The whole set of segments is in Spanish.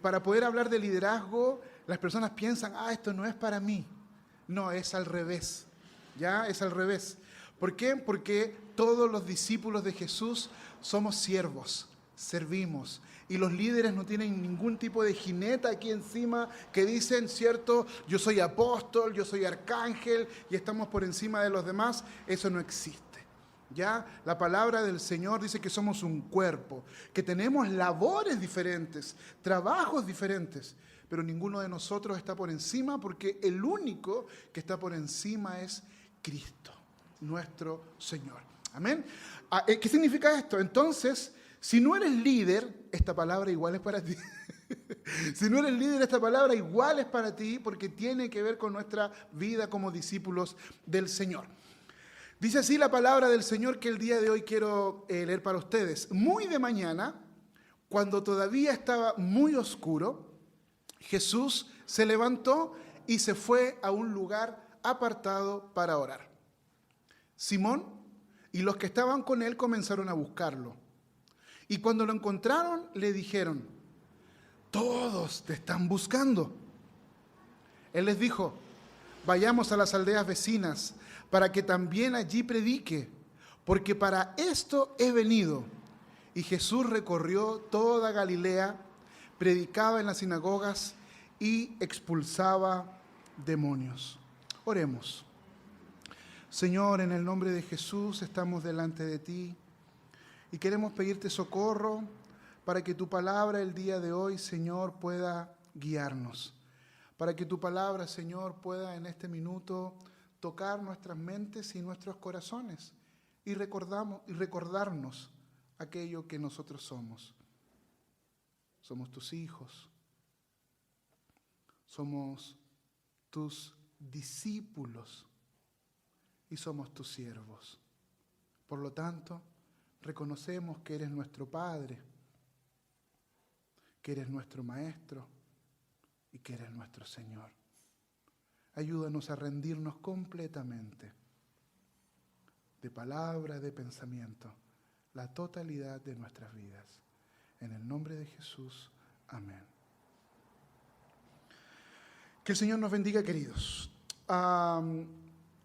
para poder hablar de liderazgo, las personas piensan, esto no es para mí. No, es al revés. ¿Ya? Es al revés. ¿Por qué? Porque todos los discípulos de Jesús somos siervos, servimos. Y los líderes no tienen ningún tipo de jineta aquí encima que dicen, cierto, yo soy apóstol, yo soy arcángel y estamos por encima de los demás. Eso no existe. ¿Ya? La palabra del Señor dice que somos un cuerpo, que tenemos labores diferentes, trabajos diferentes, pero ninguno de nosotros está por encima porque el único que está por encima es Cristo, nuestro Señor. Amén. ¿Qué significa esto? Entonces, si no eres líder, esta palabra igual es para ti. Si no eres líder, esta palabra igual es para ti porque tiene que ver con nuestra vida como discípulos del Señor. Dice así la palabra del Señor que el día de hoy quiero leer para ustedes. Muy de mañana, cuando todavía estaba muy oscuro, Jesús se levantó y se fue a un lugar apartado para orar. Simón y los que estaban con él comenzaron a buscarlo. Y cuando lo encontraron, le dijeron, todos te están buscando. Él les dijo, vayamos a las aldeas vecinas para que también allí predique, porque para esto he venido. Y Jesús recorrió toda Galilea, predicaba en las sinagogas y expulsaba demonios. Oremos. Señor, en el nombre de Jesús estamos delante de ti y queremos pedirte socorro para que tu palabra el día de hoy, Señor, pueda guiarnos. Para que tu palabra, Señor, pueda en este minuto tocar nuestras mentes y nuestros corazones y recordarnos aquello que nosotros somos. Somos tus hijos, somos tus discípulos y somos tus siervos. Por lo tanto, reconocemos que eres nuestro Padre, que eres nuestro Maestro y que eres nuestro Señor. Ayúdanos a rendirnos completamente, de palabra, de pensamiento, la totalidad de nuestras vidas. En el nombre de Jesús, amén. Que el Señor nos bendiga, queridos.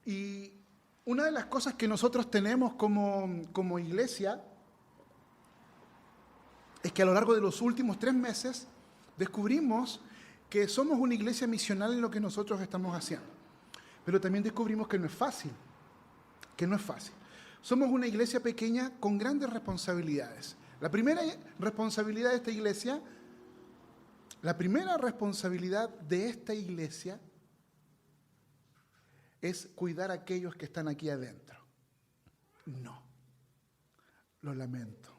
Y una de las cosas que nosotros tenemos como iglesia es que a lo largo de los últimos 3 meses descubrimos que somos una iglesia misional en lo que nosotros estamos haciendo. Pero también descubrimos que no es fácil, Somos una iglesia pequeña con grandes responsabilidades. La primera responsabilidad de esta iglesia es cuidar a aquellos que están aquí adentro. No, lo lamento.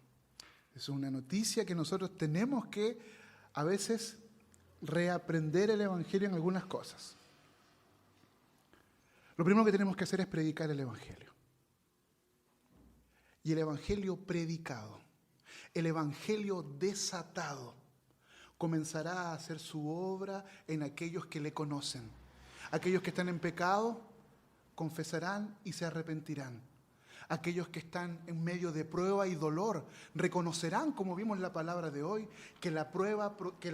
Es una noticia que nosotros tenemos que a veces reaprender el Evangelio en algunas cosas. Lo primero que tenemos que hacer es predicar el Evangelio. Y el Evangelio predicado, el Evangelio desatado, comenzará a hacer su obra en aquellos que le conocen. Aquellos que están en pecado, confesarán y se arrepentirán. Aquellos que están en medio de prueba y dolor reconocerán, como vimos en la palabra de hoy, que la prueba de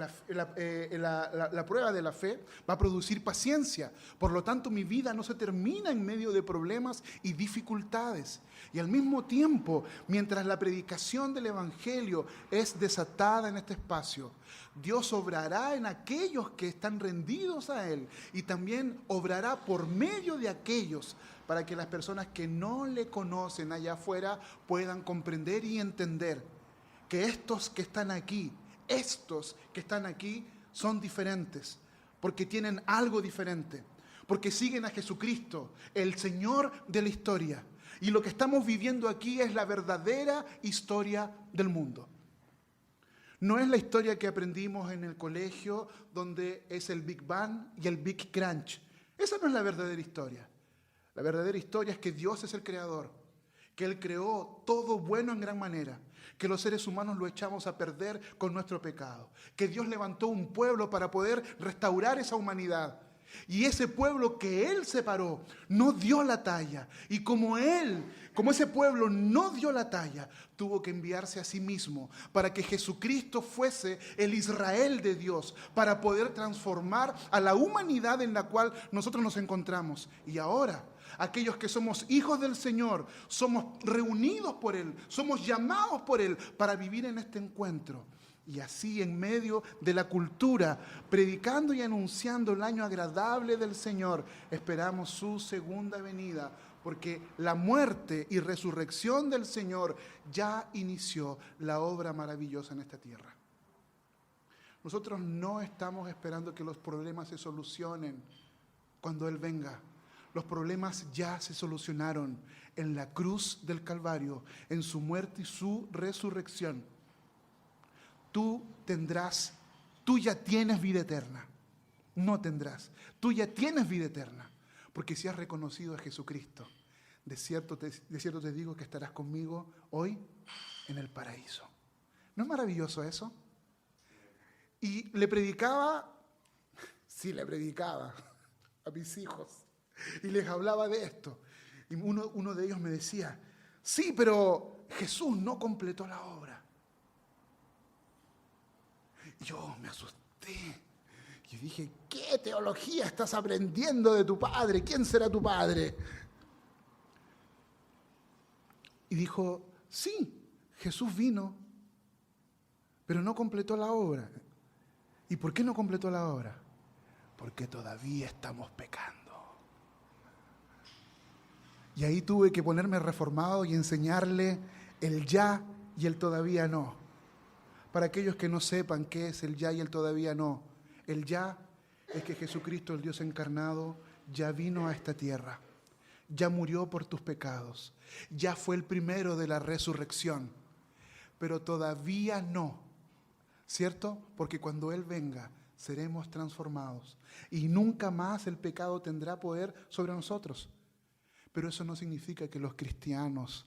la fe va a producir paciencia. Por lo tanto, mi vida no se termina en medio de problemas y dificultades. Y al mismo tiempo, mientras la predicación del Evangelio es desatada en este espacio, Dios obrará en aquellos que están rendidos a Él y también obrará por medio de aquellos para que las personas que no le conocen allá afuera puedan comprender y entender que estos que están aquí son diferentes, porque tienen algo diferente, porque siguen a Jesucristo, el Señor de la historia. Y lo que estamos viviendo aquí es la verdadera historia del mundo. No es la historia que aprendimos en el colegio, donde es el Big Bang y el Big Crunch. Esa no es la verdadera historia. La verdadera historia es que Dios es el creador, que Él creó todo bueno en gran manera, que los seres humanos lo echamos a perder con nuestro pecado, que Dios levantó un pueblo para poder restaurar esa humanidad Y ese pueblo que Él separó no dio la talla. Y como ese pueblo no dio la talla, tuvo que enviarse a sí mismo para que Jesucristo fuese el Israel de Dios, para poder transformar a la humanidad en la cual nosotros nos encontramos. Y ahora, aquellos que somos hijos del Señor, somos reunidos por Él, somos llamados por Él para vivir en este encuentro. Y así, en medio de la cultura, predicando y anunciando el año agradable del Señor, esperamos su segunda venida, porque la muerte y resurrección del Señor ya inició la obra maravillosa en esta tierra. Nosotros no estamos esperando que los problemas se solucionen cuando Él venga. Los problemas ya se solucionaron en la cruz del Calvario, en su muerte y su resurrección. Tú ya tienes vida eterna. No tendrás. Tú ya tienes vida eterna. Porque si has reconocido a Jesucristo, de cierto te digo que estarás conmigo hoy en el paraíso. ¿No es maravilloso eso? Y le predicaba a mis hijos. Y les hablaba de esto. Y uno de ellos me decía, sí, pero Jesús no completó la obra. Yo me asusté. Yo dije, ¿qué teología estás aprendiendo de tu padre? ¿Quién será tu padre? Y dijo, sí, Jesús vino, pero no completó la obra. ¿Y por qué no completó la obra? Porque todavía estamos pecando. Y ahí tuve que ponerme reformado y enseñarle el ya y el todavía no. Para aquellos que no sepan qué es el ya y el todavía no. El ya es que Jesucristo, el Dios encarnado, ya vino a esta tierra. Ya murió por tus pecados. Ya fue el primero de la resurrección. Pero todavía no. ¿Cierto? Porque cuando Él venga, seremos transformados. Y nunca más el pecado tendrá poder sobre nosotros. Pero eso no significa que los cristianos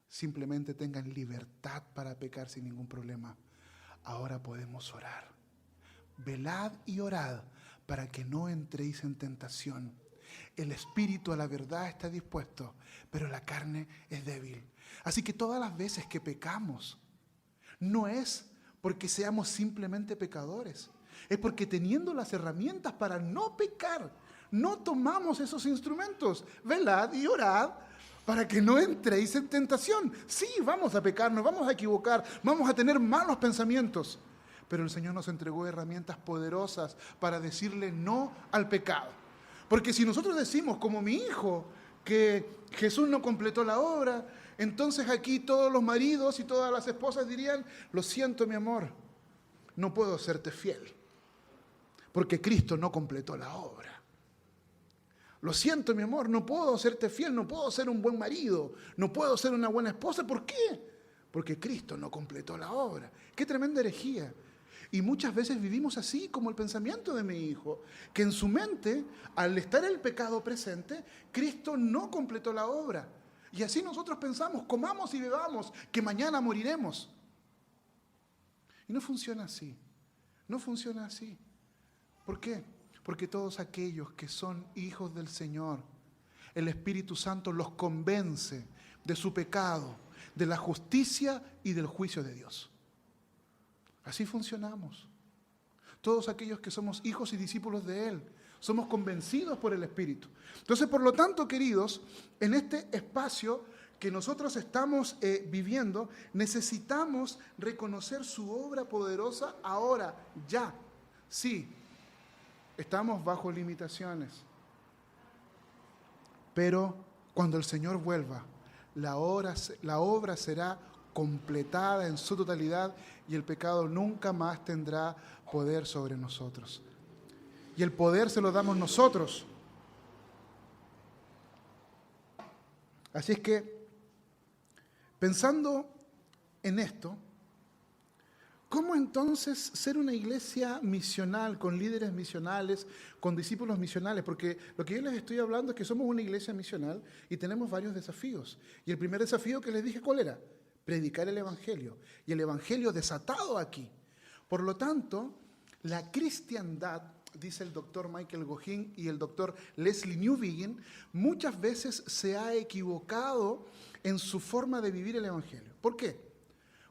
simplemente tengan libertad para pecar sin ningún problema. Ahora podemos orar. Velad y orad para que no entréis en tentación. El espíritu a la verdad está dispuesto, pero la carne es débil. Así que todas las veces que pecamos, no es porque seamos simplemente pecadores. Es porque teniendo las herramientas para no pecar, no tomamos esos instrumentos. Velad y orad para que no entréis en tentación. Sí, vamos a pecar, nos vamos a equivocar, vamos a tener malos pensamientos. Pero el Señor nos entregó herramientas poderosas para decirle no al pecado. Porque si nosotros decimos, como mi hijo, que Jesús no completó la obra, entonces aquí todos los maridos y todas las esposas dirían, lo siento, mi amor, no puedo serte fiel, porque Cristo no completó la obra. Lo siento, mi amor, no puedo serte fiel, no puedo ser un buen marido, no puedo ser una buena esposa. ¿Por qué? Porque Cristo no completó la obra. ¡Qué tremenda herejía! Y muchas veces vivimos así como el pensamiento de mi hijo, que en su mente, al estar el pecado presente, Cristo no completó la obra. Y así nosotros pensamos, comamos y bebamos, que mañana moriremos. Y no funciona así, no funciona así. ¿Por qué? Porque todos aquellos que son hijos del Señor, el Espíritu Santo los convence de su pecado, de la justicia y del juicio de Dios. Así funcionamos. Todos aquellos que somos hijos y discípulos de Él, somos convencidos por el Espíritu. Entonces, por lo tanto, queridos, en este espacio que nosotros estamos viviendo, necesitamos reconocer su obra poderosa ahora, ya. Sí. Estamos bajo limitaciones. Pero cuando el Señor vuelva, la obra será completada en su totalidad y el pecado nunca más tendrá poder sobre nosotros. Y el poder se lo damos nosotros. Así es que, pensando en esto, ¿cómo entonces ser una iglesia misional, con líderes misionales, con discípulos misionales? Porque lo que yo les estoy hablando es que somos una iglesia misional y tenemos varios desafíos. Y el primer desafío que les dije, ¿cuál era? Predicar el Evangelio. Y el Evangelio desatado aquí. Por lo tanto, la cristiandad dice el doctor Michael Gohin y el doctor Leslie Newbigin, muchas veces se ha equivocado en su forma de vivir el Evangelio. ¿Por qué?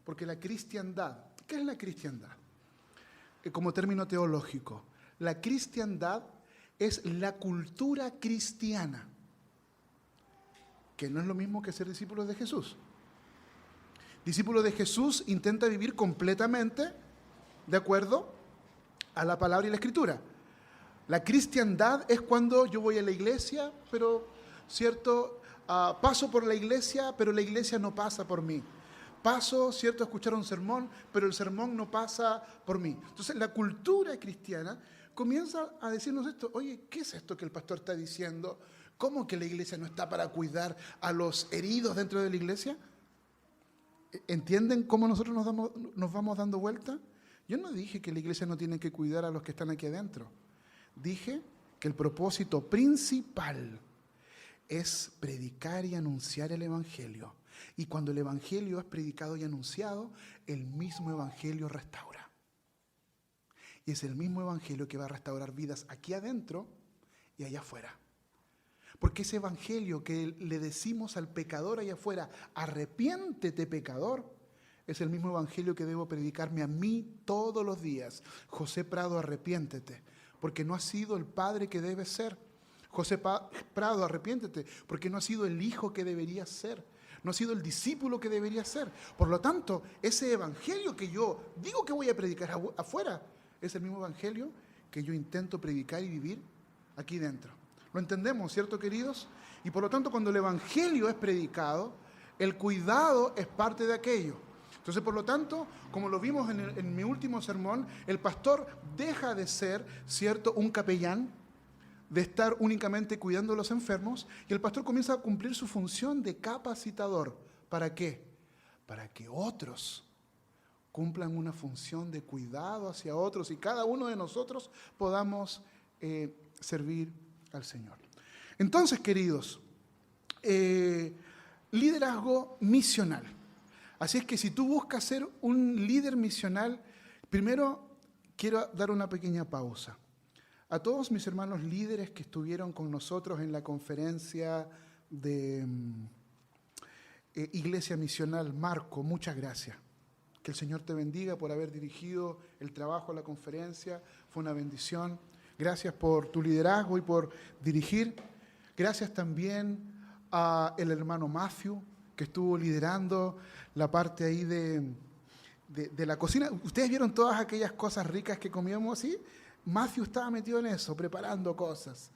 Porque la cristiandad, ¿qué es la cristiandad? Como término teológico, la cristiandad es la cultura cristiana, que no es lo mismo que ser discípulos de Jesús. Discípulo de Jesús intenta vivir completamente de acuerdo a la palabra y la escritura. La cristiandad es cuando yo voy a la iglesia, pero, ¿cierto? Paso por la iglesia, pero la iglesia no pasa por mí. Paso, ¿cierto?, a escuchar un sermón, pero el sermón no pasa por mí. Entonces, la cultura cristiana comienza a decirnos esto. Oye, ¿qué es esto que el pastor está diciendo? ¿Cómo que la iglesia no está para cuidar a los heridos dentro de la iglesia? ¿Entienden cómo nosotros nos vamos dando vuelta? Yo no dije que la iglesia no tiene que cuidar a los que están aquí adentro. Dije que el propósito principal es predicar y anunciar el Evangelio. Y cuando el Evangelio es predicado y anunciado, el mismo Evangelio restaura. Y es el mismo Evangelio que va a restaurar vidas aquí adentro y allá afuera. Porque ese Evangelio que le decimos al pecador allá afuera, arrepiéntete pecador, es el mismo Evangelio que debo predicarme a mí todos los días. José Prado, arrepiéntete, porque no has sido el padre que debes ser. José Prado, arrepiéntete, porque no has sido el hijo que deberías ser. No has sido el discípulo que deberías ser. Por lo tanto, ese Evangelio que yo digo que voy a predicar afuera, es el mismo Evangelio que yo intento predicar y vivir aquí dentro. ¿Lo entendemos, cierto, queridos? Y por lo tanto, cuando el Evangelio es predicado, el cuidado es parte de aquello. Entonces, por lo tanto, como lo vimos en mi último sermón, el pastor deja de ser, ¿cierto?, un capellán, de estar únicamente cuidando a los enfermos, y el pastor comienza a cumplir su función de capacitador. ¿Para qué? Para que otros cumplan una función de cuidado hacia otros y cada uno de nosotros podamos servir al Señor. Entonces, queridos, liderazgo misional. Así es que si tú buscas ser un líder misional, primero quiero dar una pequeña pausa. A todos mis hermanos líderes que estuvieron con nosotros en la conferencia de Iglesia Misional, Marco, muchas gracias. Que el Señor te bendiga por haber dirigido el trabajo a la conferencia. Fue una bendición. Gracias por tu liderazgo y por dirigir. Gracias también al hermano Matthew, que estuvo liderando la parte ahí de la cocina. ¿Ustedes vieron todas aquellas cosas ricas que comíamos? ¿Sí? Matthew estaba metido en eso, preparando cosas.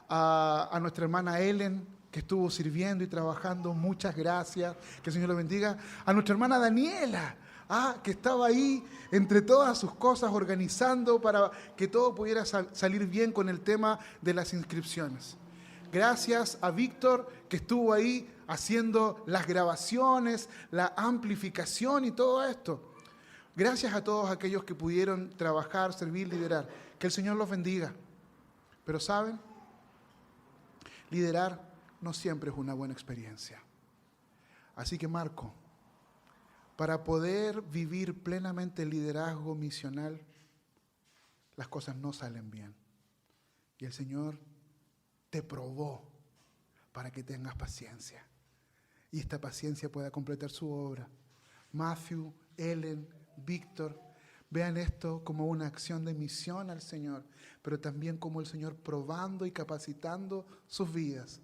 A nuestra hermana Ellen, que estuvo sirviendo y trabajando, muchas gracias, que el Señor lo bendiga. A nuestra hermana Daniela, que estaba ahí entre todas sus cosas organizando para que todo pudiera salir bien con el tema de las inscripciones. Gracias a Víctor, que estuvo ahí haciendo las grabaciones, la amplificación y todo esto. Gracias a todos aquellos que pudieron trabajar, servir, liderar. Que el Señor los bendiga. Pero ¿saben? Liderar no siempre es una buena experiencia. Así que Marco, para poder vivir plenamente el liderazgo misional, las cosas no salen bien. Y el Señor te probó para que tengas paciencia. Y esta paciencia pueda completar su obra. Matthew, Ellen, Víctor, vean esto como una acción de misión al Señor, pero también como el Señor probando y capacitando sus vidas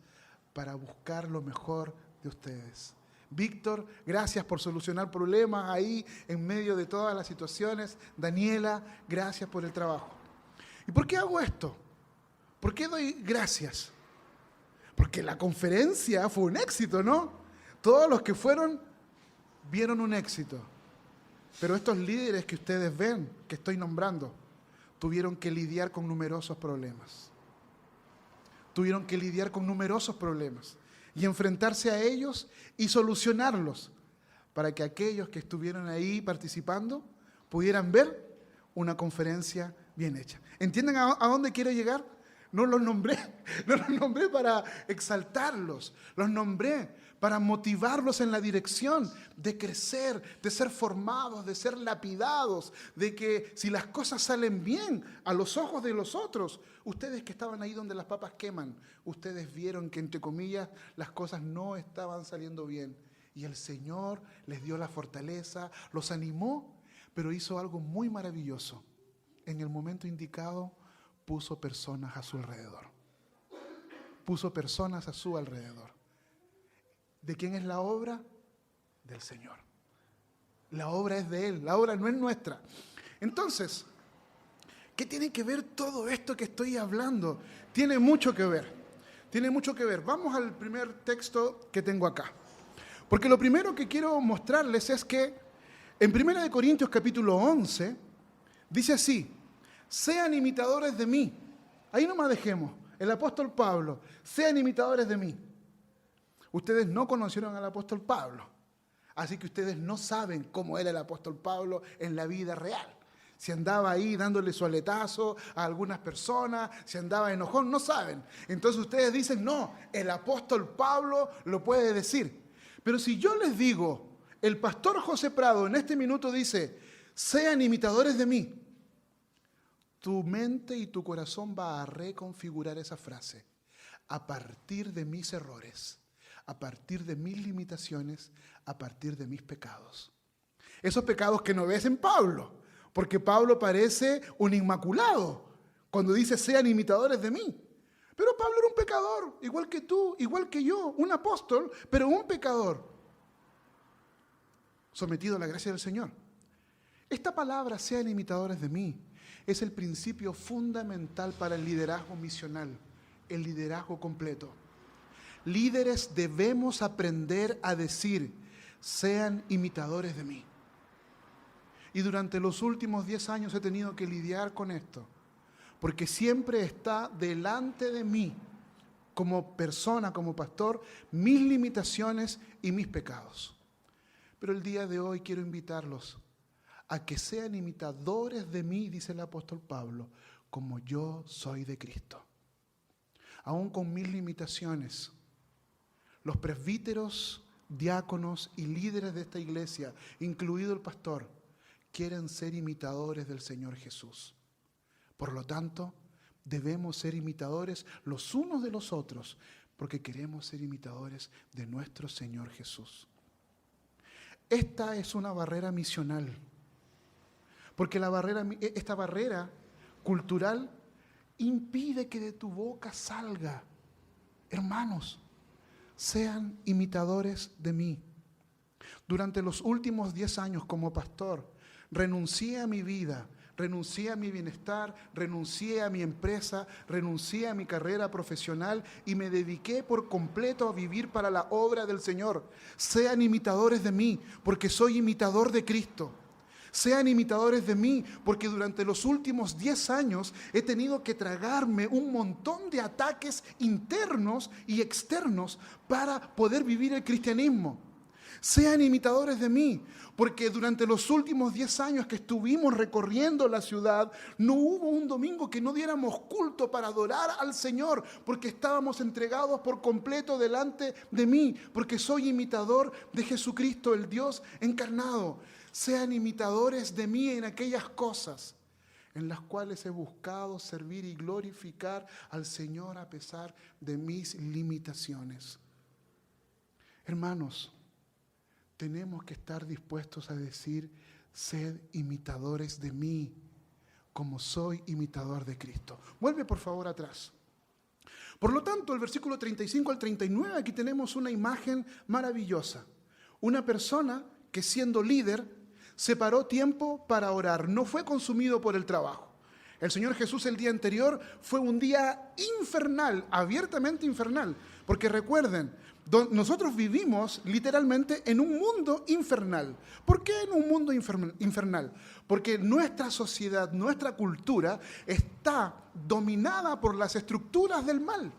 para buscar lo mejor de ustedes. Víctor, gracias por solucionar problemas ahí en medio de todas las situaciones. Daniela, gracias por el trabajo. ¿Y por qué hago esto? ¿Por qué doy gracias? Porque la conferencia fue un éxito, ¿no? Todos los que fueron vieron un éxito. Pero estos líderes que ustedes ven, que estoy nombrando, tuvieron que lidiar con numerosos problemas. Tuvieron que lidiar con numerosos problemas y enfrentarse a ellos y solucionarlos para que aquellos que estuvieron ahí participando pudieran ver una conferencia bien hecha. ¿Entienden a dónde quiero llegar? No los nombré, no los nombré para exaltarlos, los nombré para motivarlos en la dirección de crecer, de ser formados, de ser lapidados, de que si las cosas salen bien a los ojos de los otros, ustedes que estaban ahí donde las papas queman, ustedes vieron que, entre comillas, las cosas no estaban saliendo bien. Y el Señor les dio la fortaleza, los animó, pero hizo algo muy maravilloso. En el momento indicado, puso personas a su alrededor. Puso personas a su alrededor. ¿De quién es la obra? Del Señor. La obra es de Él, la obra no es nuestra. Entonces, ¿qué tiene que ver todo esto que estoy hablando? Tiene mucho que ver. Tiene mucho que ver. Vamos al primer texto que tengo acá. Porque lo primero que quiero mostrarles es que en 1 Corintios capítulo 11 dice así: sean imitadores de mí. Ahí nomás dejemos. El apóstol Pablo, sean imitadores de mí. Ustedes no conocieron al apóstol Pablo, así que ustedes no saben cómo era el apóstol Pablo en la vida real. Si andaba ahí dándole su aletazo a algunas personas, si andaba enojón, no saben. Entonces ustedes dicen, no, el apóstol Pablo lo puede decir. Pero si yo les digo, el pastor José Prado en este minuto dice, sean imitadores de mí, tu mente y tu corazón va a reconfigurar esa frase. A partir de mis errores, a partir de mis limitaciones, a partir de mis pecados. Esos pecados que no ves en Pablo, porque Pablo parece un inmaculado cuando dice sean imitadores de mí. Pero Pablo era un pecador, igual que tú, igual que yo, un apóstol, pero un pecador, sometido a la gracia del Señor. Esta palabra, sean imitadores de mí, es el principio fundamental para el liderazgo misional, el liderazgo completo. Líderes debemos aprender a decir, sean imitadores de mí. Y durante los últimos 10 años he tenido que lidiar con esto, porque siempre está delante de mí, como persona, como pastor, mis limitaciones y mis pecados. Pero el día de hoy quiero invitarlos a que sean imitadores de mí, dice el apóstol Pablo, como yo soy de Cristo. Aún con mis limitaciones, los presbíteros, diáconos y líderes de esta iglesia, incluido el pastor, quieren ser imitadores del Señor Jesús. Por lo tanto, debemos ser imitadores los unos de los otros, porque queremos ser imitadores de nuestro Señor Jesús. Esta es una barrera misional, porque esta barrera cultural impide que de tu boca salga, hermanos, sean imitadores de mí. Durante los últimos 10 años como pastor, renuncié a mi vida, renuncié a mi bienestar, renuncié a mi empresa, renuncié a mi carrera profesional y me dediqué por completo a vivir para la obra del Señor. Sean imitadores de mí, porque soy imitador de Cristo. Sean imitadores de mí, porque durante los últimos 10 años he tenido que tragarme un montón de ataques internos y externos para poder vivir el cristianismo. Sean imitadores de mí, porque durante los últimos 10 años que estuvimos recorriendo la ciudad, no hubo un domingo que no diéramos culto para adorar al Señor, porque estábamos entregados por completo delante de mí, porque soy imitador de Jesucristo, el Dios encarnado. Sean imitadores de mí en aquellas cosas en las cuales he buscado servir y glorificar al Señor a pesar de mis limitaciones. Hermanos, tenemos que estar dispuestos a decir, sed imitadores de mí, como soy imitador de Cristo. Vuelve por favor atrás. Por lo tanto, el versículo 35 al 39, aquí tenemos una imagen maravillosa. Una persona que siendo líder, separó tiempo para orar, no fue consumido por el trabajo. El Señor Jesús el día anterior fue un día infernal, abiertamente infernal, porque recuerden, nosotros vivimos literalmente en un mundo infernal. ¿Por qué en un mundo infernal? Porque nuestra sociedad, nuestra cultura está dominada por las estructuras del mal.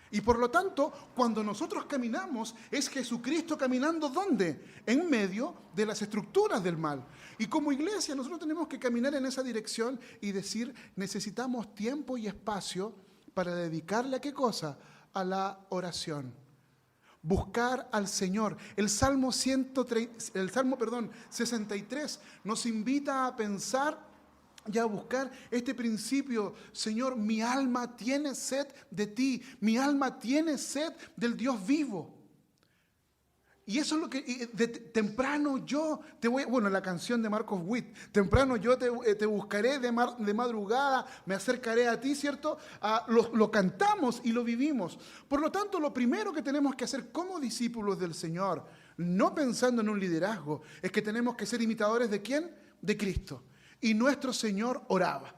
Y por lo tanto, cuando nosotros caminamos, es Jesucristo caminando ¿dónde? En medio de las estructuras del mal. Y como iglesia nosotros tenemos que caminar en esa dirección y decir, necesitamos tiempo y espacio para dedicarle ¿a qué cosa? A la oración. Buscar al Señor. El Salmo 63 nos invita a pensar y a buscar este principio. Señor, mi alma tiene sed de ti, mi alma tiene sed del Dios vivo. Y eso es lo que, temprano yo te voy, bueno, la canción de Marcos Witt, temprano yo te buscaré de madrugada, me acercaré a ti, ¿cierto? Lo cantamos y lo vivimos. Por lo tanto, lo primero que tenemos que hacer como discípulos del Señor, no pensando en un liderazgo, es que tenemos que ser imitadores ¿de quién? De Cristo. Y nuestro Señor oraba.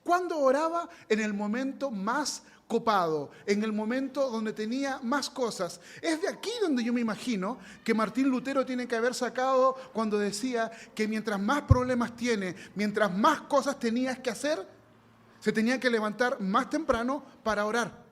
¿Cuándo oraba? En el momento más copado, en el momento donde tenía más cosas. Es de aquí donde yo me imagino que Martín Lutero tiene que haber sacado cuando decía que mientras más problemas tiene, mientras más cosas tenías que hacer, se tenía que levantar más temprano para orar.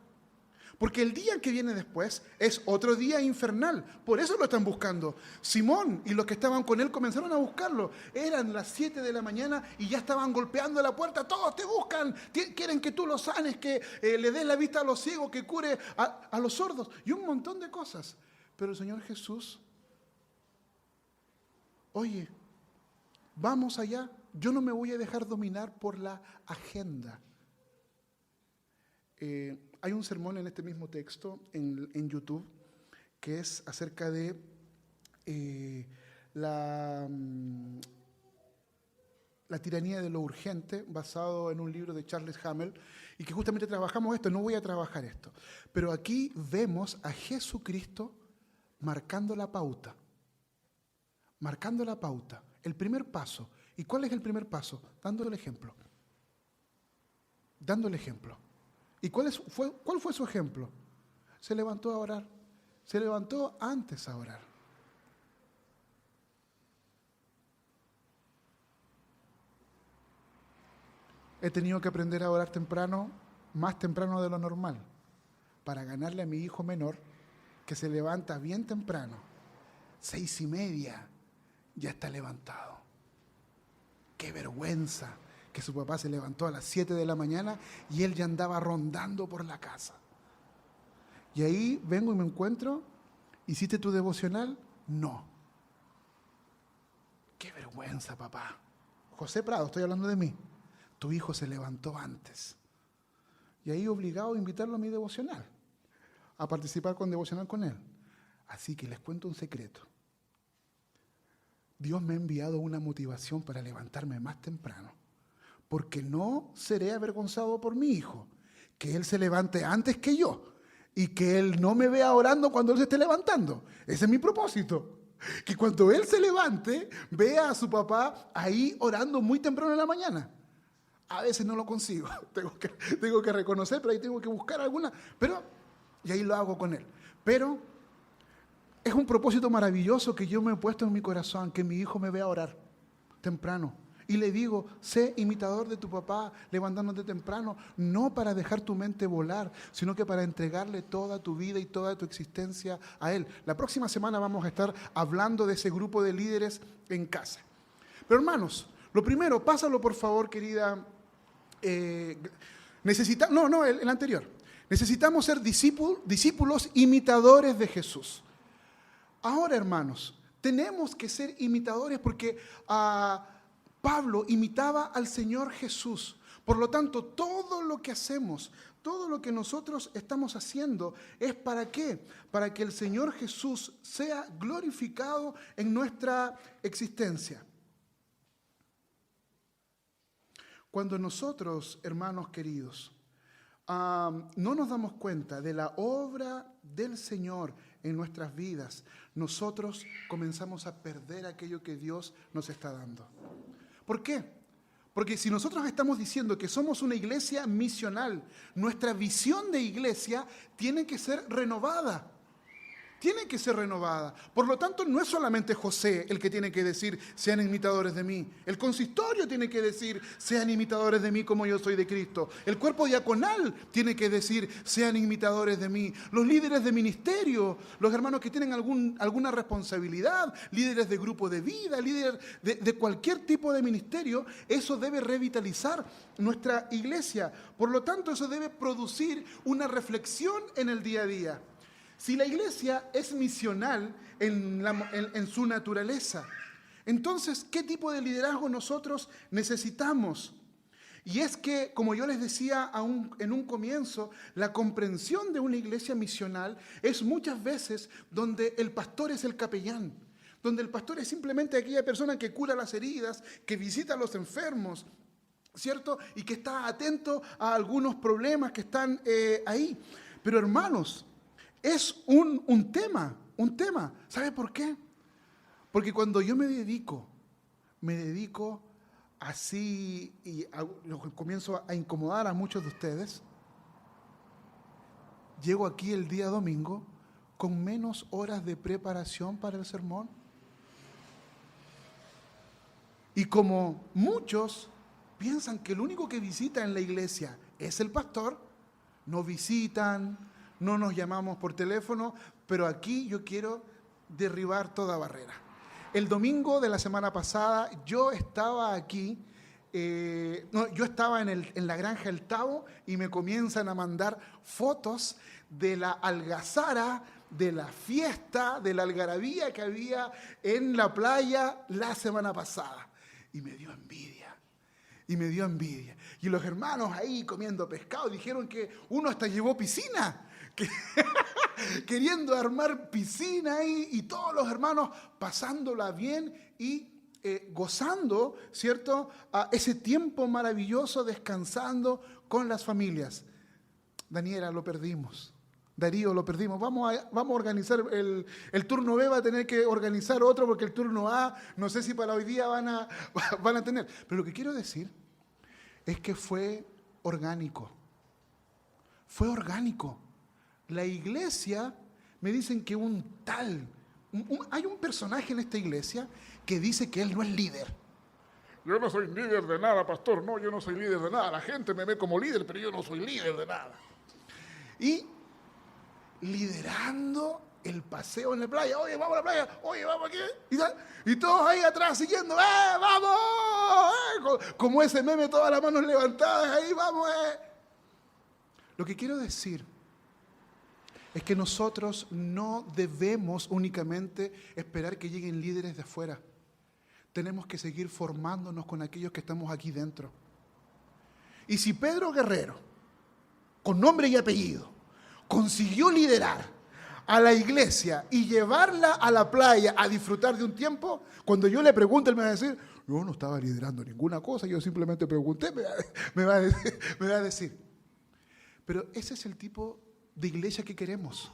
Porque el día que viene después es otro día infernal. Por eso lo están buscando. Simón y los que estaban con él comenzaron a buscarlo. Eran las 7 de la mañana y ya estaban golpeando la puerta. Todos te buscan. Quieren que tú los sanes, que le des la vista a los ciegos, que cure a los sordos. Y un montón de cosas. Pero el Señor Jesús, oye, vamos allá. Yo no me voy a dejar dominar por la agenda. Hay un sermón en este mismo texto en YouTube que es acerca de la tiranía de lo urgente, basado en un libro de Charles Hammel, y que justamente trabajamos esto. No voy a trabajar esto, pero aquí vemos a Jesucristo marcando la pauta, el primer paso. ¿Y cuál es el primer paso? Dando el ejemplo. ¿Y cuál fue su ejemplo? Se levantó a orar. Se levantó antes a orar. He tenido que aprender a orar temprano, más temprano de lo normal, para ganarle a mi hijo menor, que se levanta bien temprano, 6:30, ya está levantado. ¡Qué vergüenza! Que su papá se levantó a las 7 de la mañana y él ya andaba rondando por la casa. Y ahí vengo y me encuentro, ¿hiciste tu devocional? No. ¡Qué vergüenza, papá! José Prado, estoy hablando de mí. Tu hijo se levantó antes. Y ahí obligado a invitarlo a mi devocional, a participar con devocional con él. Así que les cuento un secreto. Dios me ha enviado una motivación para levantarme más temprano. Porque no seré avergonzado por mi hijo, que él se levante antes que yo y que él no me vea orando cuando él se esté levantando. Ese es mi propósito, que cuando él se levante, vea a su papá ahí orando muy temprano en la mañana. A veces no lo consigo, tengo que reconocer, pero ahí tengo que buscar alguna, y ahí lo hago con él. Pero es un propósito maravilloso que yo me he puesto en mi corazón, que mi hijo me vea orar temprano. Y le digo, sé imitador de tu papá, levantándote temprano, no para dejar tu mente volar, sino que para entregarle toda tu vida y toda tu existencia a él. La próxima semana vamos a estar hablando de ese grupo de líderes en casa. Pero hermanos, lo primero, pásalo por favor, querida. El anterior. Necesitamos ser discípulos imitadores de Jesús. Ahora, hermanos, tenemos que ser imitadores porque Pablo imitaba al Señor Jesús. Por lo tanto, todo lo que hacemos, todo lo que nosotros estamos haciendo, ¿es para qué? Para que el Señor Jesús sea glorificado en nuestra existencia. Cuando nosotros, hermanos queridos, no nos damos cuenta de la obra del Señor en nuestras vidas, nosotros comenzamos a perder aquello que Dios nos está dando. ¿Por qué? Porque si nosotros estamos diciendo que somos una iglesia misional, nuestra visión de iglesia tiene que ser renovada. Tiene que ser renovada. Por lo tanto, no es solamente José el que tiene que decir, sean imitadores de mí. El consistorio tiene que decir, sean imitadores de mí como yo soy de Cristo. El cuerpo diaconal tiene que decir, sean imitadores de mí. Los líderes de ministerio, los hermanos que tienen alguna responsabilidad, líderes de grupo de vida, líderes de cualquier tipo de ministerio, eso debe revitalizar nuestra iglesia. Por lo tanto, eso debe producir una reflexión en el día a día. Si la iglesia es misional en su naturaleza, entonces, ¿qué tipo de liderazgo nosotros necesitamos? Y es que, como yo les decía en un comienzo, la comprensión de una iglesia misional es muchas veces donde el pastor es el capellán, donde el pastor es simplemente aquella persona que cura las heridas, que visita a los enfermos, ¿cierto? Y que está atento a algunos problemas que están ahí. Pero hermanos, es un tema. ¿Sabe por qué? Porque cuando yo me dedico así y comienzo a incomodar a muchos de ustedes, llego aquí el día domingo con menos horas de preparación para el sermón. Y como muchos piensan que el único que visita en la iglesia es el pastor, no visitan, no nos llamamos por teléfono, pero aquí yo quiero derribar toda barrera. El domingo de la semana pasada yo estaba aquí, yo estaba en la granja El Tavo y me comienzan a mandar fotos de la algazara, de la fiesta, de la algarabía que había en la playa la semana pasada. Y me dio envidia. Y los hermanos ahí comiendo pescado dijeron que uno hasta llevó piscina. Queriendo armar piscina ahí y todos los hermanos pasándola bien y gozando, ¿cierto? Ese tiempo maravilloso descansando con las familias. Daniela, lo perdimos. Darío, lo perdimos. Vamos a organizar el turno B, va a tener que organizar otro porque el turno A, no sé si para hoy día van a tener. Pero lo que quiero decir es que fue orgánico. Fue orgánico. La iglesia, me dicen que hay un personaje en esta iglesia que dice que él no es líder. Yo no soy líder de nada, pastor. No, yo no soy líder de nada. La gente me ve como líder, pero yo no soy líder de nada. Y liderando el paseo en la playa. Oye, vamos a la playa. Oye, vamos aquí. Y todos ahí atrás siguiendo. ¡Vamos! Como ese meme, todas las manos levantadas. Ahí, vamos. Lo que quiero decir es que nosotros no debemos únicamente esperar que lleguen líderes de afuera. Tenemos que seguir formándonos con aquellos que estamos aquí dentro. Y si Pedro Guerrero, con nombre y apellido, consiguió liderar a la iglesia y llevarla a la playa a disfrutar de un tiempo, cuando yo le pregunto, él me va a decir, yo no estaba liderando ninguna cosa, yo simplemente pregunté, me va a decir. Pero ese es el tipo de iglesia que queremos.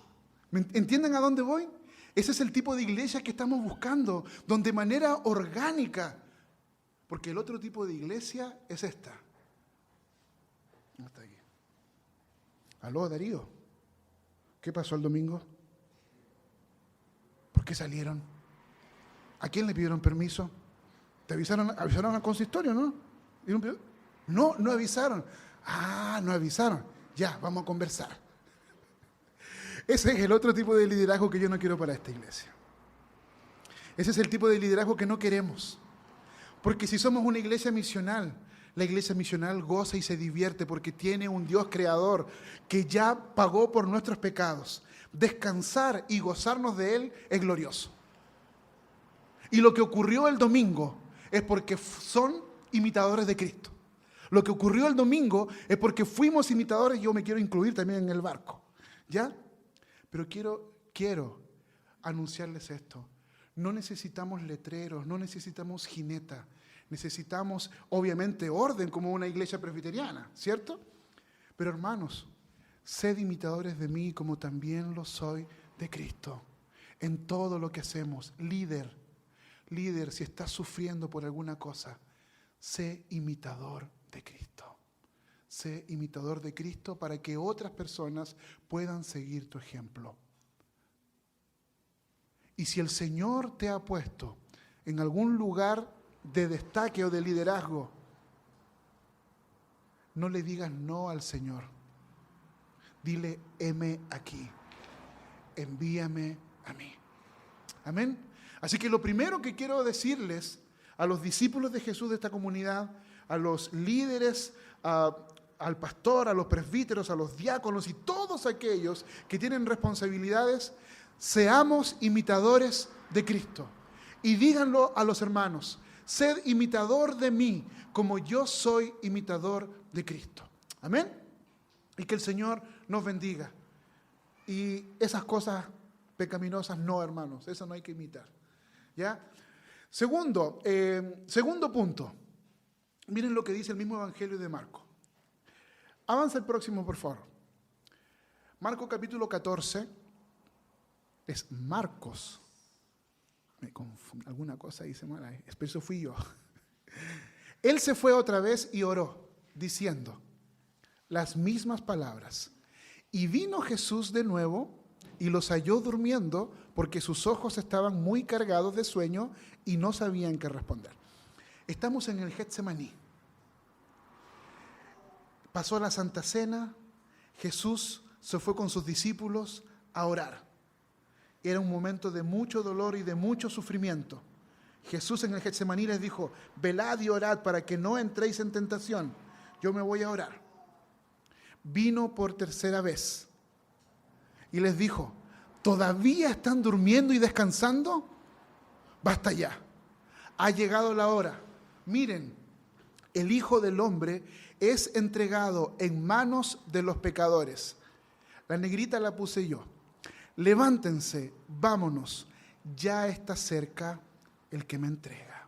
¿Entienden a dónde voy? Ese es el tipo de iglesia que estamos buscando, donde de manera orgánica, porque el otro tipo de iglesia es esta. Hasta aquí. Aló, Darío. ¿Qué pasó el domingo? ¿Por qué salieron? ¿A quién le pidieron permiso? ¿Te avisaron al consistorio, no? No avisaron. No avisaron. Ya, vamos a conversar. Ese es el otro tipo de liderazgo que yo no quiero para esta iglesia. Ese es el tipo de liderazgo que no queremos. Porque si somos una iglesia misional, la iglesia misional goza y se divierte porque tiene un Dios creador que ya pagó por nuestros pecados. Descansar y gozarnos de Él es glorioso. Y lo que ocurrió el domingo es porque son imitadores de Cristo. Lo que ocurrió el domingo es porque fuimos imitadores, yo me quiero incluir también en el barco. ¿Ya? Pero quiero anunciarles esto. No necesitamos letreros, no necesitamos jineta. Necesitamos, obviamente, orden como una iglesia presbiteriana, ¿cierto? Pero hermanos, sed imitadores de mí como también lo soy de Cristo. En todo lo que hacemos, líder, si estás sufriendo por alguna cosa, sé imitador de Cristo. Sé imitador de Cristo para que otras personas puedan seguir tu ejemplo. Y si el Señor te ha puesto en algún lugar de destaque o de liderazgo, no le digas no al Señor. Dile, heme aquí, envíame a mí. Amén. Así que lo primero que quiero decirles a los discípulos de Jesús de esta comunidad, a los líderes, al pastor, a los presbíteros, a los diáconos y todos aquellos que tienen responsabilidades, seamos imitadores de Cristo. Y díganlo a los hermanos, sed imitador de mí, como yo soy imitador de Cristo. Amén. Y que el Señor nos bendiga. Y esas cosas pecaminosas no, hermanos, eso no hay que imitar. ¿Ya? Segundo punto. Miren lo que dice el mismo Evangelio de Marcos. Avanza el próximo, por favor. Marcos capítulo 14. Es Marcos. Me confundí, alguna cosa hice mal ahí. Eso fui yo. Él se fue otra vez y oró, diciendo las mismas palabras. Y vino Jesús de nuevo y los halló durmiendo, porque sus ojos estaban muy cargados de sueño y no sabían qué responder. Estamos en el Getsemaní. Pasó la Santa Cena, Jesús se fue con sus discípulos a orar. Era un momento de mucho dolor y de mucho sufrimiento. Jesús en el Getsemaní les dijo, velad y orad para que no entréis en tentación. Yo me voy a orar. Vino por tercera vez y les dijo, ¿todavía están durmiendo y descansando? Basta ya. Ha llegado la hora. Miren, el Hijo del Hombre es entregado en manos de los pecadores. La negrita la puse yo. Levántense, vámonos, ya está cerca el que me entrega.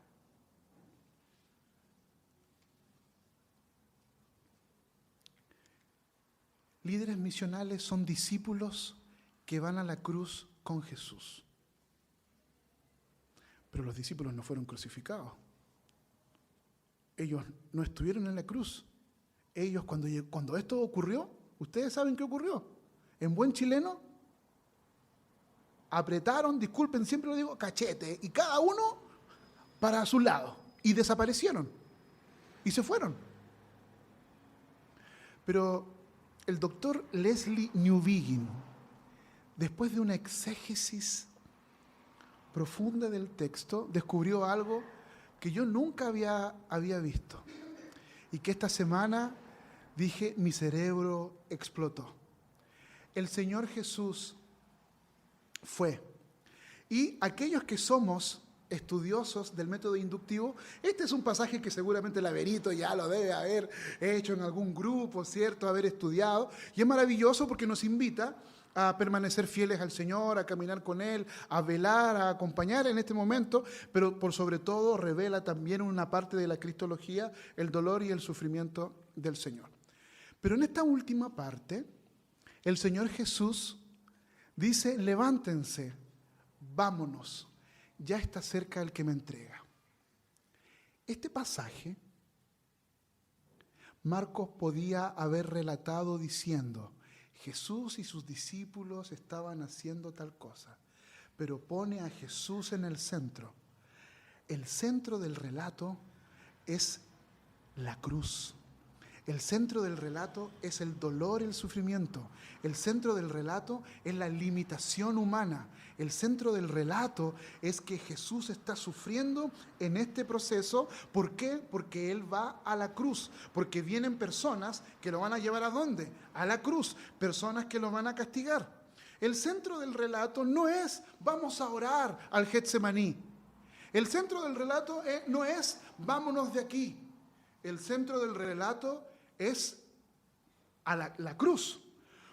Líderes misionales son discípulos que van a la cruz con Jesús. Pero los discípulos no fueron crucificados. Ellos no estuvieron en la cruz. Ellos, cuando esto ocurrió, ustedes saben qué ocurrió. En buen chileno, apretaron, disculpen, siempre lo digo, cachete, y cada uno para su lado. Y desaparecieron. Y se fueron. Pero el doctor Leslie Newbigin, después de una exégesis profunda del texto, descubrió algo que yo nunca había visto. Y que esta semana dije, mi cerebro explotó. El Señor Jesús fue. Y aquellos que somos estudiosos del método inductivo, este es un pasaje que seguramente el Averito ya lo debe haber hecho en algún grupo, ¿cierto? Haber estudiado. Y es maravilloso porque nos invita a permanecer fieles al Señor, a caminar con Él, a velar, a acompañar en este momento, pero por sobre todo revela también una parte de la cristología, el dolor y el sufrimiento del Señor. Pero en esta última parte, el Señor Jesús dice, levántense, vámonos, ya está cerca el que me entrega. Este pasaje, Marcos podía haber relatado diciendo, Jesús y sus discípulos estaban haciendo tal cosa, pero pone a Jesús en el centro. El centro del relato es la cruz. El centro del relato es el dolor y el sufrimiento. El centro del relato es la limitación humana. El centro del relato es que Jesús está sufriendo en este proceso. ¿Por qué? Porque Él va a la cruz. Porque vienen personas que lo van a llevar ¿a dónde? A la cruz. Personas que lo van a castigar. El centro del relato no es vamos a orar al Getsemaní. El centro del relato no es vámonos de aquí. El centro del relato es a la cruz.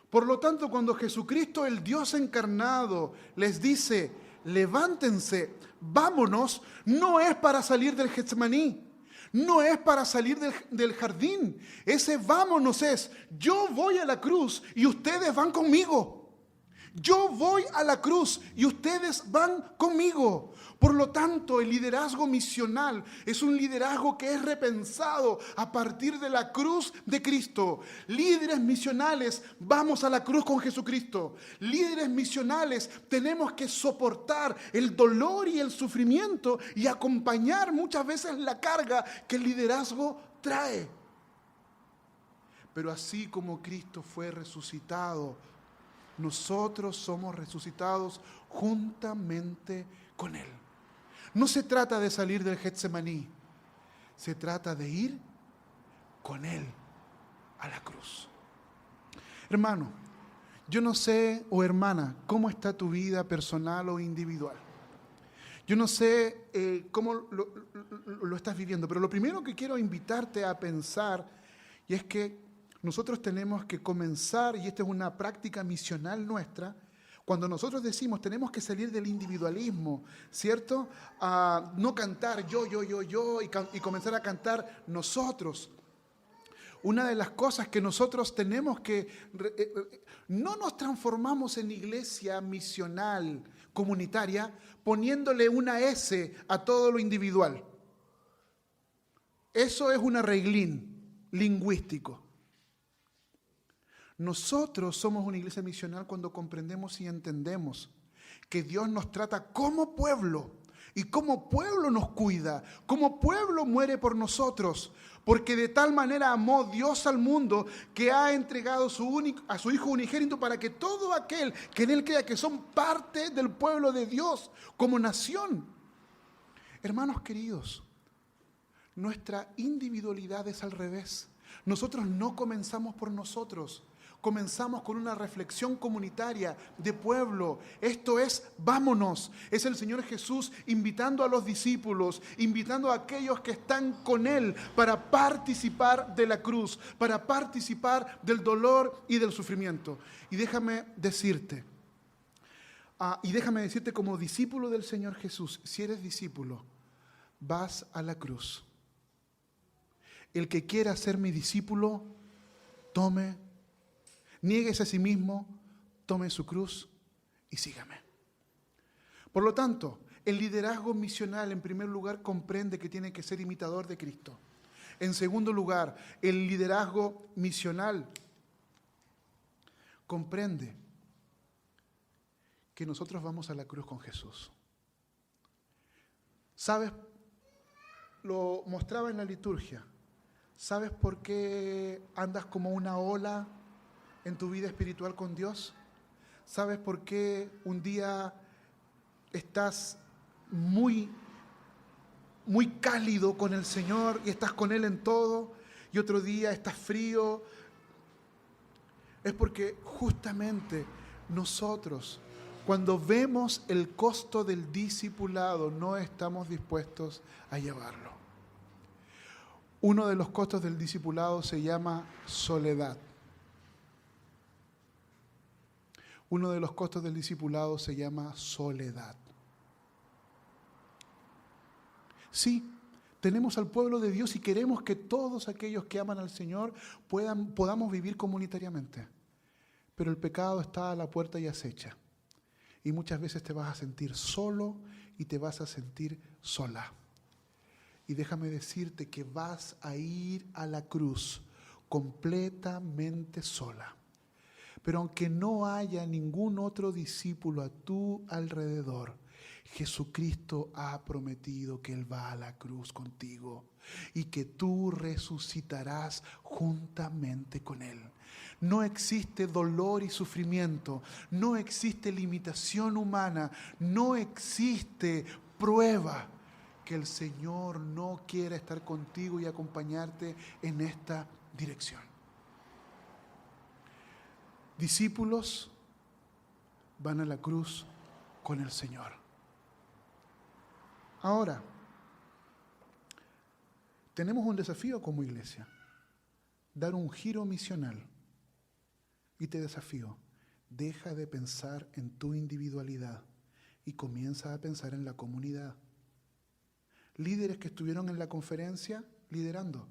Por lo tanto, cuando Jesucristo, el Dios encarnado, les dice, levántense, vámonos, no es para salir del Getsemaní, no es para salir del jardín. Ese vámonos es, yo voy a la cruz y ustedes van conmigo. Yo voy a la cruz y ustedes van conmigo. Por lo tanto, el liderazgo misional es un liderazgo que es repensado a partir de la cruz de Cristo. Líderes misionales, vamos a la cruz con Jesucristo. Líderes misionales, tenemos que soportar el dolor y el sufrimiento y acompañar muchas veces la carga que el liderazgo trae. Pero así como Cristo fue resucitado, nosotros somos resucitados juntamente con Él. No se trata de salir del Getsemaní, se trata de ir con Él a la cruz. Hermano, yo no sé, o hermana, cómo está tu vida personal o individual. Yo no sé cómo lo estás viviendo, pero lo primero que quiero invitarte a pensar, y es que nosotros tenemos que comenzar, y esta es una práctica misional nuestra, cuando nosotros decimos tenemos que salir del individualismo, ¿cierto? A no cantar yo, y comenzar a cantar nosotros. Una de las cosas que nosotros tenemos que... no nos transformamos en iglesia misional, comunitaria, poniéndole una S a todo lo individual. Eso es un arreglín lingüístico. Nosotros somos una iglesia misional cuando comprendemos y entendemos que Dios nos trata como pueblo y como pueblo nos cuida, como pueblo muere por nosotros, porque de tal manera amó Dios al mundo que ha entregado a su Hijo unigénito para que todo aquel que en Él crea, que son parte del pueblo de Dios como nación. Hermanos queridos, nuestra individualidad es al revés. Nosotros no comenzamos por nosotros. Comenzamos con una reflexión comunitaria de pueblo. Esto es, vámonos. Es el Señor Jesús invitando a los discípulos, invitando a aquellos que están con Él para participar de la cruz, para participar del dolor y del sufrimiento. Y déjame decirte como discípulo del Señor Jesús, si eres discípulo, vas a la cruz. El que quiera ser mi discípulo, niéguese a sí mismo, tome su cruz y sígame. Por lo tanto, el liderazgo misional en primer lugar comprende que tiene que ser imitador de Cristo. En segundo lugar, el liderazgo misional comprende que nosotros vamos a la cruz con Jesús. ¿Sabes? Lo mostraba en la liturgia. ¿Sabes por qué andas como una ola en tu vida espiritual con Dios? ¿Sabes por qué un día estás muy cálido con el Señor y estás con Él en todo, y otro día estás frío? Es porque justamente nosotros, cuando vemos el costo del discipulado, no estamos dispuestos a llevarlo. Uno de los costos del discipulado se llama soledad. Uno de los costos del discipulado se llama soledad. Sí, tenemos al pueblo de Dios y queremos que todos aquellos que aman al Señor podamos vivir comunitariamente. Pero el pecado está a la puerta y acecha. Y muchas veces te vas a sentir solo y te vas a sentir sola. Y déjame decirte que vas a ir a la cruz completamente sola. Pero aunque no haya ningún otro discípulo a tu alrededor, Jesucristo ha prometido que Él va a la cruz contigo y que tú resucitarás juntamente con Él. No existe dolor y sufrimiento, no existe limitación humana, no existe prueba que el Señor no quiera estar contigo y acompañarte en esta dirección. Discípulos van a la cruz con el Señor. Ahora, tenemos un desafío como iglesia, dar un giro misional. Y te desafío, deja de pensar en tu individualidad y comienza a pensar en la comunidad. Líderes que estuvieron en la conferencia liderando,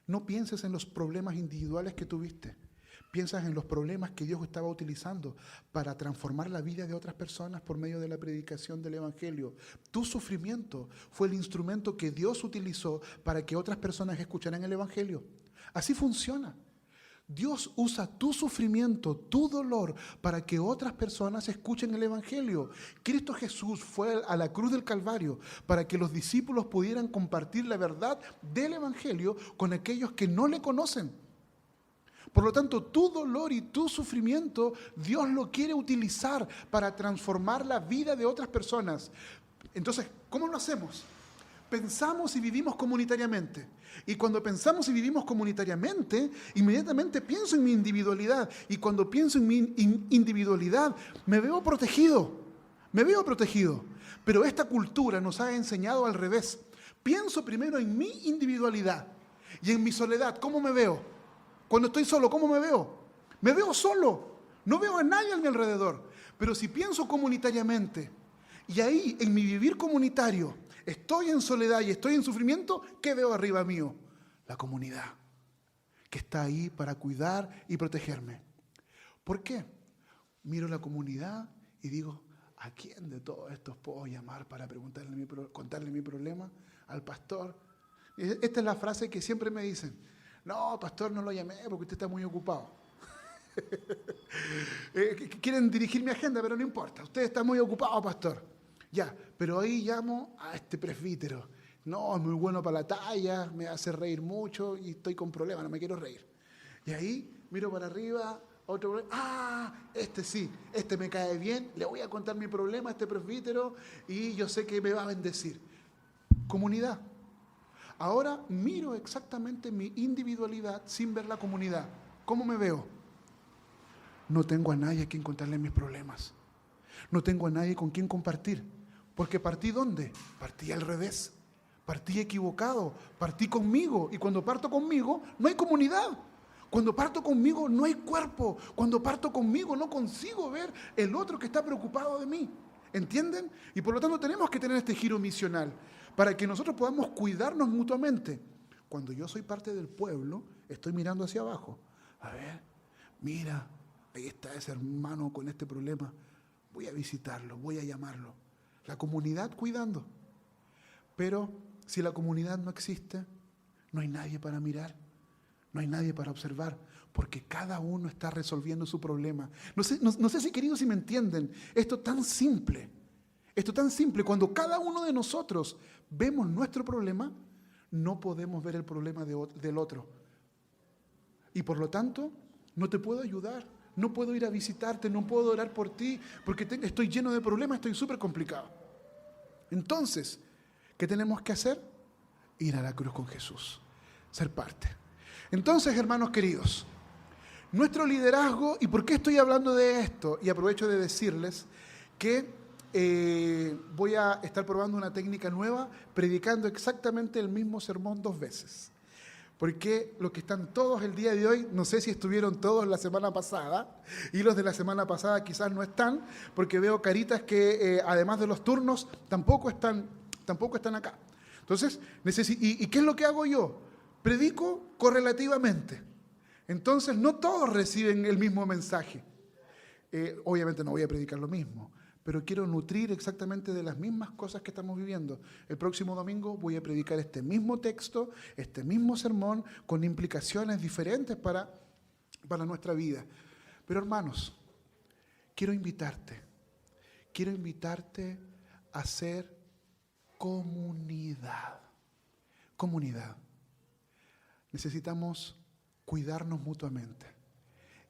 no pienses en los problemas individuales que tuviste. Piensas en los problemas que Dios estaba utilizando para transformar la vida de otras personas por medio de la predicación del Evangelio. Tu sufrimiento fue el instrumento que Dios utilizó para que otras personas escucharan el Evangelio. Así funciona. Dios usa tu sufrimiento, tu dolor, para que otras personas escuchen el Evangelio. Cristo Jesús fue a la cruz del Calvario para que los discípulos pudieran compartir la verdad del Evangelio con aquellos que no le conocen. Por lo tanto, tu dolor y tu sufrimiento, Dios lo quiere utilizar para transformar la vida de otras personas. Entonces, ¿cómo lo hacemos? Pensamos y vivimos comunitariamente. Y cuando pensamos y vivimos comunitariamente, inmediatamente pienso en mi individualidad. Y cuando pienso en mi individualidad, me veo protegido. Me veo protegido. Pero esta cultura nos ha enseñado al revés. Pienso primero en mi individualidad y en mi soledad. ¿Cómo me veo? Cuando estoy solo, ¿cómo me veo? Me veo solo. No veo a nadie a mi alrededor. Pero si pienso comunitariamente y ahí en mi vivir comunitario estoy en soledad y estoy en sufrimiento, ¿qué veo arriba mío? La comunidad que está ahí para cuidar y protegerme. ¿Por qué? Miro la comunidad y digo, ¿a quién de todos estos puedo llamar para contarle mi problema? Al pastor. Esta es la frase que siempre me dicen. No, pastor, no lo llamé porque usted está muy ocupado. Quieren dirigir mi agenda, pero no importa. Usted está muy ocupado, pastor. Ya, pero ahí llamo a este presbítero. No, es muy bueno para la talla, me hace reír mucho y estoy con problemas, no me quiero reír. Y ahí miro para arriba, otro, este sí, este me cae bien, le voy a contar mi problema a este presbítero y yo sé que me va a bendecir. Comunidad. Ahora miro exactamente mi individualidad sin ver la comunidad. ¿Cómo me veo? No tengo a nadie a quien contarle mis problemas. No tengo a nadie con quien compartir. Porque partí ¿dónde? Partí al revés. Partí equivocado. Partí conmigo. Y cuando parto conmigo, no hay comunidad. Cuando parto conmigo, no hay cuerpo. Cuando parto conmigo, no consigo ver el otro que está preocupado de mí. ¿Entienden? Y por lo tanto tenemos que tener este giro misional para que nosotros podamos cuidarnos mutuamente. Cuando yo soy parte del pueblo, estoy mirando hacia abajo. A ver, mira, ahí está ese hermano con este problema. Voy a visitarlo, voy a llamarlo. La comunidad cuidando. Pero si la comunidad no existe, no hay nadie para mirar, no hay nadie para observar, porque cada uno está resolviendo su problema. No sé si queridos, si me entienden, esto tan simple, cuando cada uno de nosotros vemos nuestro problema, no podemos ver el problema del otro. Y por lo tanto, no te puedo ayudar, no puedo ir a visitarte, no puedo orar por ti, porque estoy lleno de problemas, estoy súper complicado. Entonces, ¿qué tenemos que hacer? Ir a la cruz con Jesús, ser parte. Entonces, hermanos queridos, nuestro liderazgo, ¿y por qué estoy hablando de esto? Y aprovecho de decirles que voy a estar probando una técnica nueva, predicando exactamente el mismo sermón 2 veces. Porque los que están todos el día de hoy, no sé si estuvieron todos la semana pasada, y los de la semana pasada quizás no están, porque veo caritas que además de los turnos tampoco están acá. Entonces, ¿y qué es lo que hago yo? Predico correlativamente. Entonces, no todos reciben el mismo mensaje. Obviamente no voy a predicar lo mismo, pero quiero nutrir exactamente de las mismas cosas que estamos viviendo. El próximo domingo voy a predicar este mismo texto, este mismo sermón, con implicaciones diferentes para nuestra vida. Pero hermanos, quiero invitarte a ser comunidad. Comunidad. Necesitamos cuidarnos mutuamente.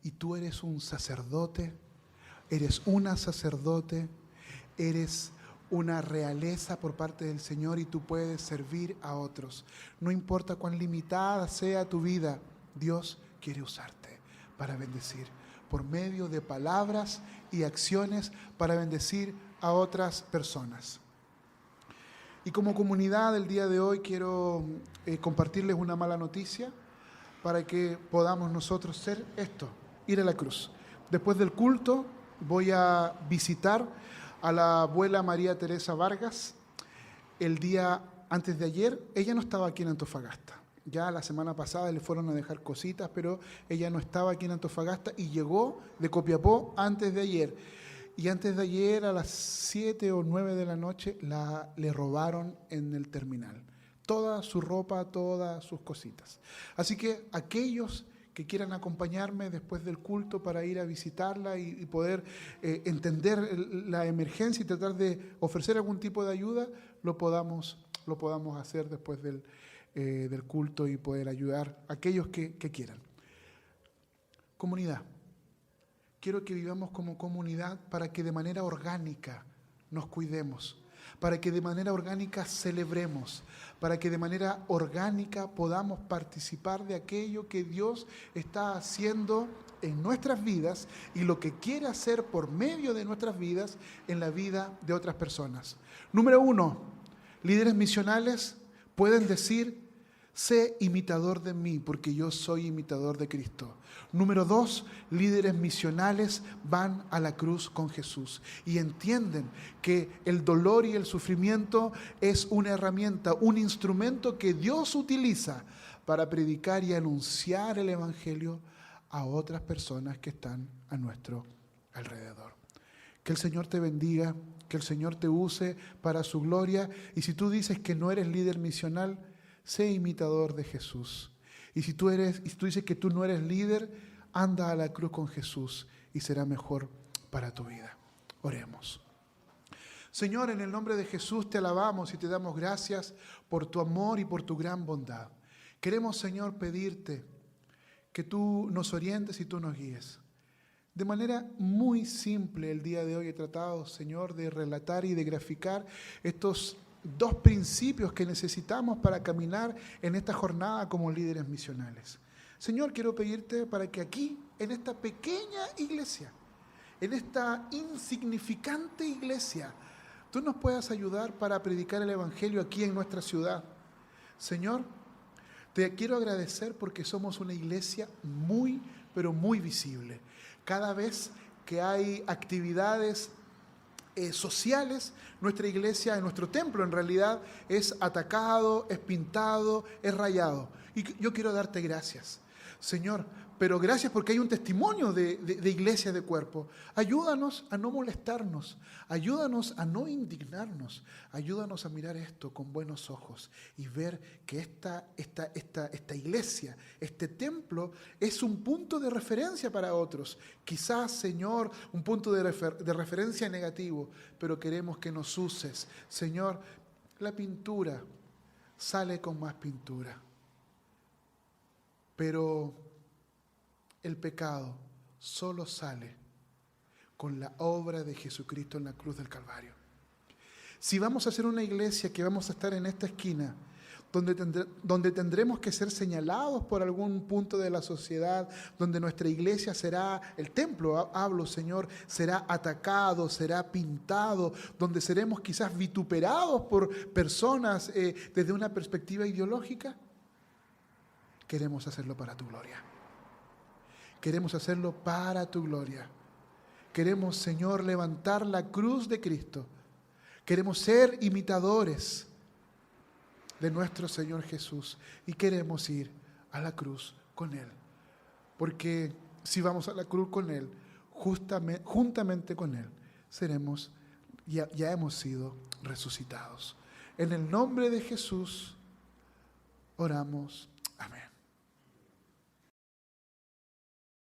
Y tú eres un sacerdote, eres una sacerdote, eres una realeza por parte del Señor y tú puedes servir a otros. No importa cuán limitada sea tu vida, Dios quiere usarte para bendecir por medio de palabras y acciones para bendecir a otras personas. Y como comunidad el día de hoy quiero compartirles una mala noticia para que podamos nosotros ser esto, ir a la cruz. Después del culto voy a visitar a la abuela María Teresa Vargas. El día antes de ayer, ella no estaba aquí en Antofagasta. Ya la semana pasada le fueron a dejar cositas, pero ella no estaba aquí en Antofagasta y llegó de Copiapó antes de ayer. Y antes de ayer, a las 7 o 9 de la noche, le robaron en el terminal. Toda su ropa, todas sus cositas. Así que aquellos que quieran acompañarme después del culto para ir a visitarla y poder entender la emergencia y tratar de ofrecer algún tipo de ayuda, lo podamos hacer después del culto y poder ayudar a aquellos que quieran. Comunidad. Quiero que vivamos como comunidad para que de manera orgánica nos cuidemos, para que de manera orgánica celebremos, para que de manera orgánica podamos participar de aquello que Dios está haciendo en nuestras vidas y lo que quiere hacer por medio de nuestras vidas en la vida de otras personas. Número 1, líderes misionales pueden decir: sé imitador de mí, porque yo soy imitador de Cristo. Número 2, líderes misionales van a la cruz con Jesús y entienden que el dolor y el sufrimiento es una herramienta, un instrumento que Dios utiliza para predicar y anunciar el Evangelio a otras personas que están a nuestro alrededor. Que el Señor te bendiga, que el Señor te use para su gloria. Y si tú dices que no eres líder misional, sé imitador de Jesús. Y si tú dices que tú no eres líder, anda a la cruz con Jesús y será mejor para tu vida. Oremos. Señor, en el nombre de Jesús te alabamos y te damos gracias por tu amor y por tu gran bondad. Queremos, Señor, pedirte que tú nos orientes y tú nos guíes. De manera muy simple el día de hoy he tratado, Señor, de relatar y de graficar estos 2 principios que necesitamos para caminar en esta jornada como líderes misionales. Señor, quiero pedirte para que aquí, en esta pequeña iglesia, en esta insignificante iglesia, tú nos puedas ayudar para predicar el Evangelio aquí en nuestra ciudad. Señor, te quiero agradecer porque somos una iglesia muy, pero muy visible. Cada vez que hay actividades sociales, nuestra iglesia, nuestro templo en realidad es atacado, es pintado, es rayado. Y yo quiero darte gracias, Señor, pero gracias porque hay un testimonio de iglesia de cuerpo. Ayúdanos a no molestarnos, ayúdanos a no indignarnos, ayúdanos a mirar esto con buenos ojos y ver que esta iglesia, este templo es un punto de referencia para otros. Quizás, Señor, un punto de referencia negativo, pero queremos que nos uses. Señor, la pintura sale con más pintura, pero el pecado solo sale con la obra de Jesucristo en la cruz del Calvario. Si vamos a ser una iglesia que vamos a estar en esta esquina, donde tendremos que ser señalados por algún punto de la sociedad, donde nuestra iglesia será, el templo, hablo, Señor, será atacado, será pintado, donde seremos quizás vituperados por personas desde una perspectiva ideológica, queremos hacerlo para tu gloria. Queremos hacerlo para tu gloria. Queremos, Señor, levantar la cruz de Cristo. Queremos ser imitadores de nuestro Señor Jesús y queremos ir a la cruz con Él. Porque si vamos a la cruz con Él, juntamente con Él, ya hemos sido resucitados. En el nombre de Jesús oramos. Amén.